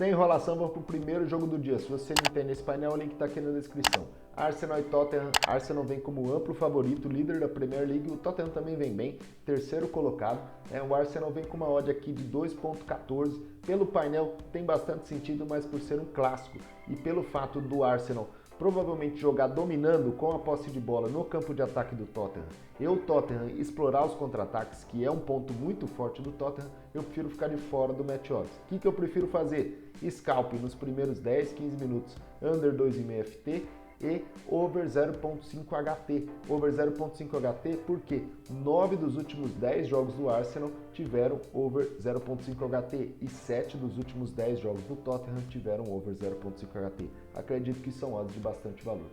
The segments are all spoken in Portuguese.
Sem enrolação, vamos para o primeiro jogo do dia. Se você não tem nesse painel, o link está aqui na descrição. Arsenal e Tottenham. Arsenal vem como amplo favorito, líder da Premier League. O Tottenham também vem bem, terceiro colocado. O Arsenal vem com uma odd aqui de 2,14. Pelo painel tem bastante sentido, mas por ser um clássico e pelo fato do Arsenal provavelmente jogar dominando com a posse de bola no campo de ataque do Tottenham e o Tottenham explorar os contra-ataques, que é um ponto muito forte do Tottenham, eu prefiro ficar de fora do match odds. O que eu prefiro fazer? Scalp nos primeiros 10, 15 minutos, under 2,5 FT e over 0.5 HT. Over 0.5 HT porque 9 dos últimos 10 jogos do Arsenal tiveram over 0.5 HT e 7 dos últimos 10 jogos do Tottenham tiveram over 0.5 HT. Acredito que são odds de bastante valor.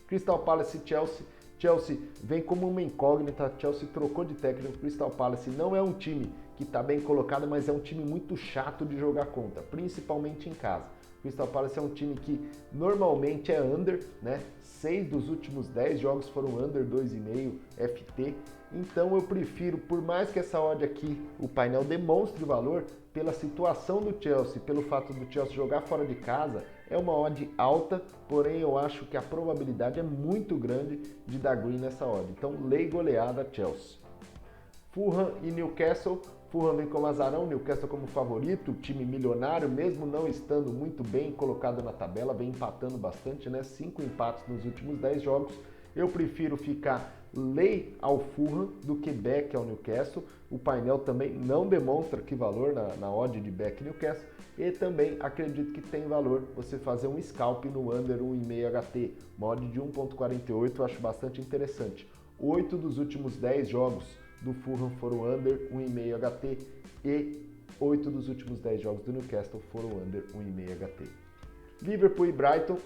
Crystal Palace e Chelsea. Chelsea vem como uma incógnita, Chelsea trocou de técnico. Crystal Palace não é um time que está bem colocado, mas é um time muito chato de jogar contra, principalmente em casa. Crystal Palace é um time que normalmente é under, né? 6 dos últimos 10 jogos foram under 2,5 FT. Então eu prefiro, por mais que essa odd aqui, o painel demonstre valor, pela situação do Chelsea, pelo fato do Chelsea jogar fora de casa, é uma odd alta, porém eu acho que a probabilidade é muito grande de dar green nessa odd. Então lei goleada Chelsea. Fulham e Newcastle. Fulham vem como azarão, Newcastle como favorito, time milionário, mesmo não estando muito bem colocado na tabela, vem empatando bastante, né? 5 empates nos últimos 10 jogos. Eu prefiro ficar lei ao Fulham do que back ao Newcastle. O painel também não demonstra que valor na odd de back Newcastle. E também acredito que tem valor você fazer um scalp no under 1,5 HT. Uma odd de 1,48 eu acho bastante interessante. 8 dos últimos 10 jogos do Fulham foram under 1,5 HT e 8 dos últimos 10 jogos do Newcastle foram under 1,5 HT. Liverpool e Brighton.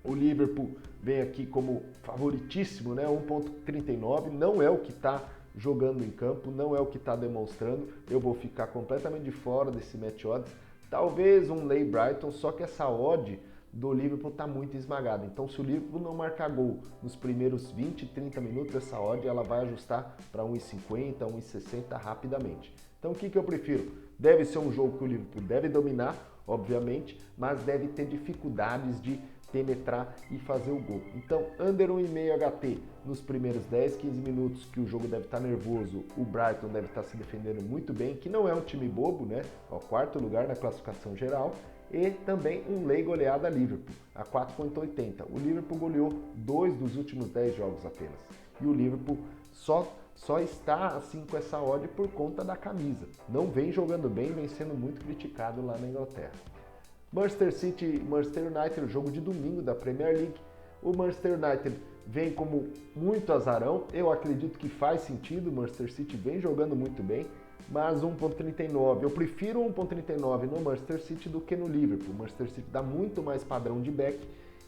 O Liverpool vem aqui como favoritíssimo, né? 1,39, não é o que está jogando em campo, não é o que está demonstrando. Eu vou ficar completamente de fora desse match odds. Talvez um lay Brighton, só que essa odd do Liverpool está muito esmagada. Então, se o Liverpool não marcar gol nos primeiros 20, 30 minutos, essa odd ela vai ajustar para 1,50, 1,60 rapidamente. Então, o que eu prefiro? Deve ser um jogo que o Liverpool deve dominar, obviamente, mas deve ter dificuldades de penetrar e fazer o gol. Então, under 1,5 HT nos primeiros 10, 15 minutos, que o jogo deve estar nervoso, o Brighton deve estar se defendendo muito bem, que não é um time bobo, né? É o quarto lugar na classificação geral. E também um lei goleada Liverpool, a 4,80. O Liverpool goleou 2 dos últimos 10 jogos apenas. E o Liverpool só está assim com essa odd por conta da camisa. Não vem jogando bem, vem sendo muito criticado lá na Inglaterra. Manchester City e Manchester United, o jogo de domingo da Premier League. O Manchester United vem como muito azarão. Eu acredito que faz sentido, o Manchester City vem jogando muito bem. Mas 1,39, eu prefiro 1,39 no Manchester City do que no Liverpool. O Manchester City dá muito mais padrão de back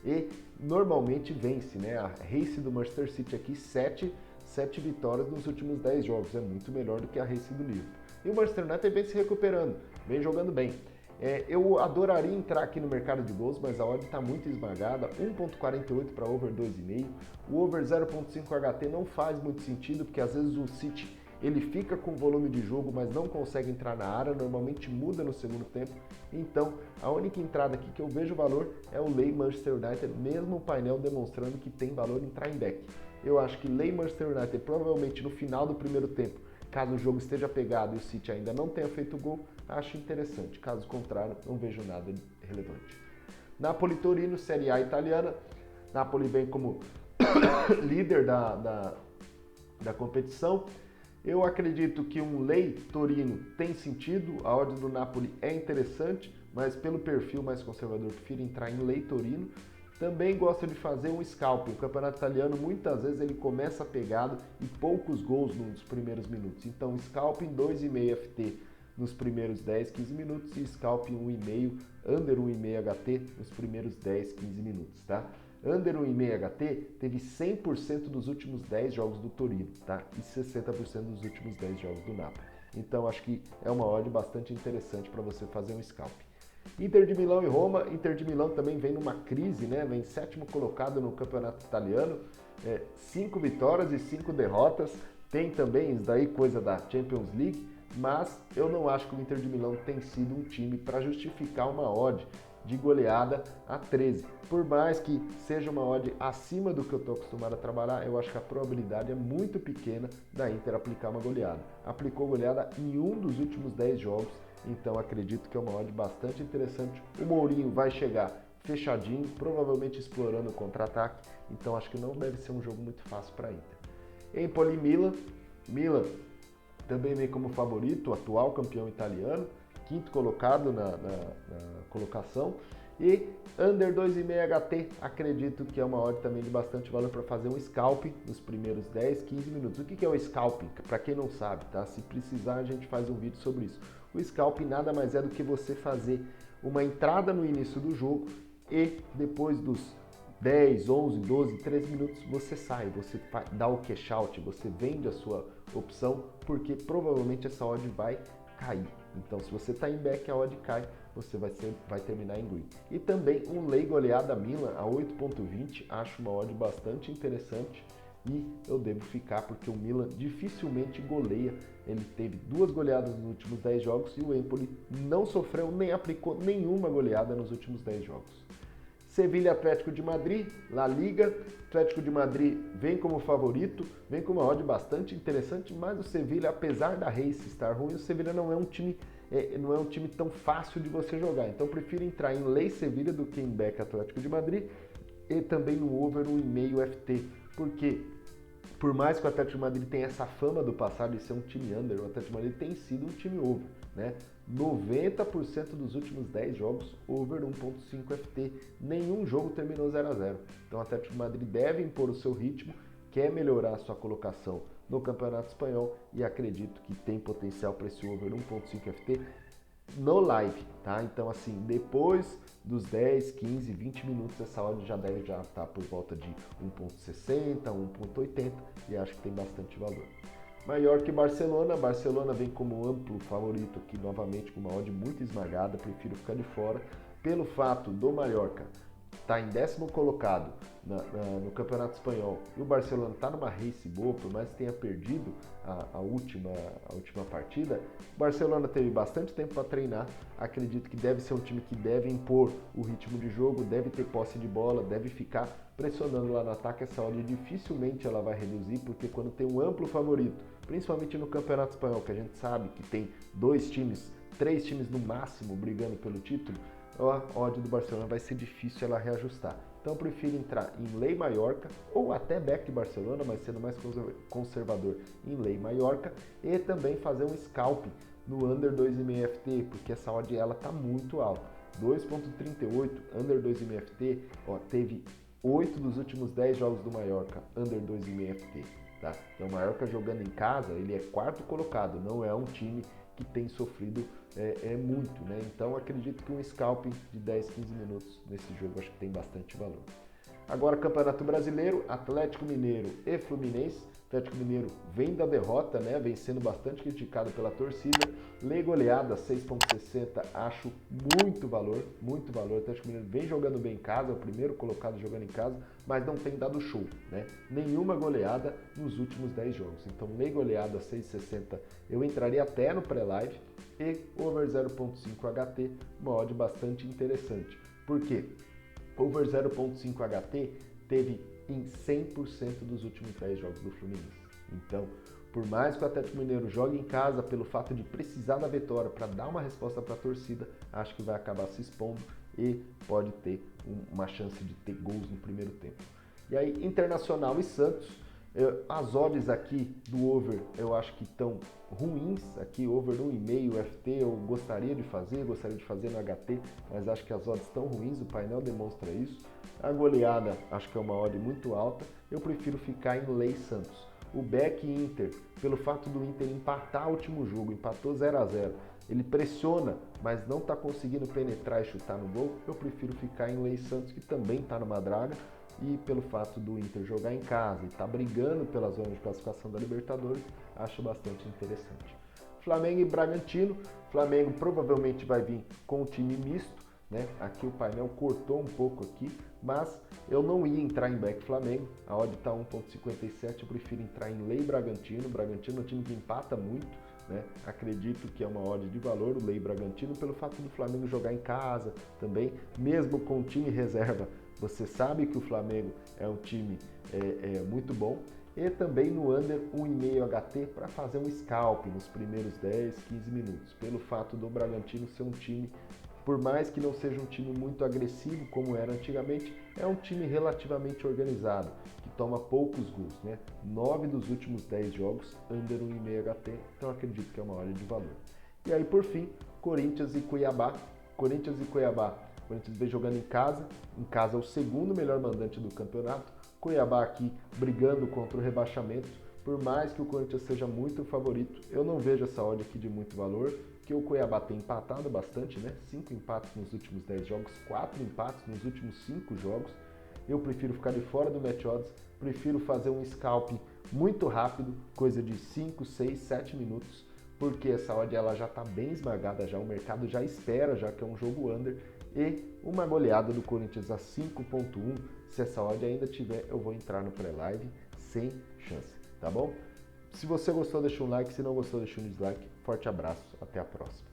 e normalmente vence, né? A race do Manchester City aqui, 7 vitórias nos últimos 10 jogos, é muito melhor do que a race do Liverpool. E o Manchester United vem se recuperando, vem jogando bem. Eu adoraria entrar aqui no mercado de gols, mas a odd está muito esmagada, 1,48 para over 2,5. O over 0,5 HT não faz muito sentido, porque às vezes o City ele fica com volume de jogo, mas não consegue entrar na área, normalmente muda no segundo tempo. Então, a única entrada aqui que eu vejo valor é o lay Manchester United, mesmo o painel demonstrando que tem valor entrar em back. Eu acho que lay Manchester United provavelmente no final do primeiro tempo, caso o jogo esteja pegado e o City ainda não tenha feito gol, acho interessante. Caso contrário, não vejo nada relevante. Napoli e Torino, Série A italiana. Napoli vem como líder da competição. Eu acredito que um lay Torino tem sentido, a odd do Napoli é interessante, mas pelo perfil mais conservador, eu prefiro entrar em lay Torino. Também gosto de fazer um scalp. O campeonato italiano, muitas vezes, ele começa pegado e poucos gols nos primeiros minutos. Então, scalp em 2,5 FT nos primeiros 10, 15 minutos e scalp em 1,5, under 1,5 HT nos primeiros 10, 15 minutos, tá? Under 1,5 HT teve 100% dos últimos 10 jogos do Torino, tá? E 60% dos últimos 10 jogos do Napoli. Então, acho que é uma odd bastante interessante para você fazer um scalp. Inter de Milão e Roma. Inter de Milão também vem numa crise, né? Vem sétimo colocado no campeonato italiano, 5 vitórias e 5 derrotas. Tem também isso daí, coisa da Champions League, mas eu não acho que o Inter de Milão tem sido um time para justificar uma odd de goleada a 13. Por mais que seja uma odd acima do que eu estou acostumado a trabalhar, eu acho que a probabilidade é muito pequena da Inter aplicar uma goleada. Aplicou goleada em um dos últimos 10 jogos, então acredito que é uma odd bastante interessante. O Mourinho vai chegar fechadinho, provavelmente explorando o contra-ataque, então acho que não deve ser um jogo muito fácil para a Inter. Empoli e Milan. Milan também vem como favorito, atual campeão italiano, quinto colocado na colocação. E under 2,5 HT, acredito que é uma odd também de bastante valor para fazer um scalping nos primeiros 10, 15 minutos. O que é o scalping? Para quem não sabe, tá? Se precisar a gente faz um vídeo sobre isso. O scalping nada mais é do que você fazer uma entrada no início do jogo e depois dos 10, 11, 12, 13 minutos você sai, você dá o cash out, você vende a sua opção, porque provavelmente essa odd vai cair. Então, se você está em back, a odd cai, você vai terminar em green. E também um lei goleada Milan a 8,20, acho uma odd bastante interessante e eu devo ficar porque o Milan dificilmente goleia. Ele teve 2 goleadas nos últimos 10 jogos e o Empoli não sofreu nem aplicou nenhuma goleada nos últimos 10 jogos. Sevilha Atlético de Madrid, La Liga. Atlético de Madrid vem como favorito, vem com uma odd bastante interessante, mas o Sevilha, apesar da race estar ruim, o Sevilha não é um time tão fácil de você jogar. Então prefiro entrar em lei Sevilha do que em back Atlético de Madrid e também no over 1,5 FT, porque por mais que o Atlético de Madrid tenha essa fama do passado de ser um time under, o Atlético de Madrid tem sido um time over, né? 90% dos últimos 10 jogos over 1.5 FT, nenhum jogo terminou 0-0. Então o Atlético de Madrid deve impor o seu ritmo, quer melhorar a sua colocação no Campeonato Espanhol e acredito que tem potencial para esse over 1.5 FT no live, tá? Então assim, depois dos 10, 15, 20 minutos essa odd já deve estar por volta de 1.60, 1.80 e acho que tem bastante valor. Mallorca e Barcelona. Barcelona vem como amplo favorito aqui novamente com uma odd muito esmagada, prefiro ficar de fora pelo fato do Mallorca estar em 10º colocado no Campeonato Espanhol e o Barcelona está numa race boa, por mais que tenha perdido a última partida. O Barcelona teve bastante tempo para treinar, acredito que deve ser um time que deve impor o ritmo de jogo, deve ter posse de bola, deve ficar pressionando lá no ataque. Essa odd dificilmente ela vai reduzir, porque quando tem um amplo favorito, principalmente no Campeonato Espanhol, que a gente sabe que tem 2 times, 3 times no máximo brigando pelo título, a odd do Barcelona vai ser difícil ela reajustar. Então eu prefiro entrar em lei Mallorca ou até back Barcelona, mas sendo mais conservador em lei Mallorca, e também fazer um scalping no under 2,5 FT, porque essa odd ela tá muito alta. 2.38 under 2,5 FT, ó, teve 8 dos últimos 10 jogos do Mallorca under 2,5 FT, tá? Então o Mallorca jogando em casa, ele é 4º colocado, não é um time que tem sofrido muito, né? Então acredito que um scalping de 10, 15 minutos nesse jogo acho que tem bastante valor. Agora Campeonato Brasileiro, Atlético Mineiro e Fluminense. Atlético Mineiro vem da derrota, né? Vem sendo bastante criticado pela torcida. Lei goleada 6.60, acho muito valor, muito valor. O Atlético Mineiro vem jogando bem em casa, é o primeiro colocado jogando em casa, mas não tem dado show, né? Nenhuma goleada nos últimos 10 jogos. Então, lei goleada 6.60, eu entraria até no pré-live e over 0.5 HT, uma odd bastante interessante. Por quê? Over 0.5 HT teve em 100% dos últimos 10 jogos do Fluminense. Então, por mais que o Atlético Mineiro jogue em casa, pelo fato de precisar da vitória para dar uma resposta para a torcida, acho que vai acabar se expondo e pode ter uma chance de ter gols no primeiro tempo. E aí, Internacional e Santos, as odds aqui do over eu acho que estão ruins, aqui over 1,5 FT eu gostaria de fazer no HT, mas acho que as odds estão ruins, o painel demonstra isso. A goleada acho que é uma odd muito alta, eu prefiro ficar em lei Santos. O back Inter, pelo fato do Inter empatar o último jogo, empatou 0-0, ele pressiona, mas não está conseguindo penetrar e chutar no gol, eu prefiro ficar em lei Santos, que também está numa draga, e pelo fato do Inter jogar em casa e estar brigando pela zona de classificação da Libertadores, acho bastante interessante. Flamengo e Bragantino, Flamengo provavelmente vai vir com o time misto, né? Aqui o painel cortou um pouco aqui, mas eu não ia entrar em back Flamengo, a odd está 1.57, eu prefiro entrar em lei Bragantino. Bragantino é um time que empata muito, né? Acredito que é uma odd de valor o Lei Bragantino pelo fato do Flamengo jogar em casa também, mesmo com o time reserva. Você sabe que o Flamengo é um time muito bom. E também no under 1,5 HT para fazer um scalp nos primeiros 10, 15 minutos. Pelo fato do Bragantino ser um time, por mais que não seja um time muito agressivo como era antigamente, é um time relativamente organizado, que toma poucos gols, né? 9 dos últimos 10 jogos, under 1,5 HT, então acredito que é uma hora de valor. E aí, por fim, Corinthians e Cuiabá. Corinthians vem jogando em casa é o segundo melhor mandante do campeonato. Cuiabá aqui brigando contra o rebaixamento, por mais que o Corinthians seja muito favorito, eu não vejo essa odd aqui de muito valor, porque o Cuiabá tem empatado bastante, né? 5 empates nos últimos 10 jogos, 4 empates nos últimos 5 jogos. Eu prefiro ficar de fora do match odds, prefiro fazer um scalp muito rápido, coisa de 5, 6, 7 minutos, porque essa odd ela já está bem esmagada, já o mercado já espera, já que é um jogo under, e uma goleada do Corinthians a 5.1, se essa odd ainda tiver, eu vou entrar no pré-live sem chance, tá bom? Se você gostou, deixa um like, se não gostou, deixa um dislike. Forte abraço, até a próxima.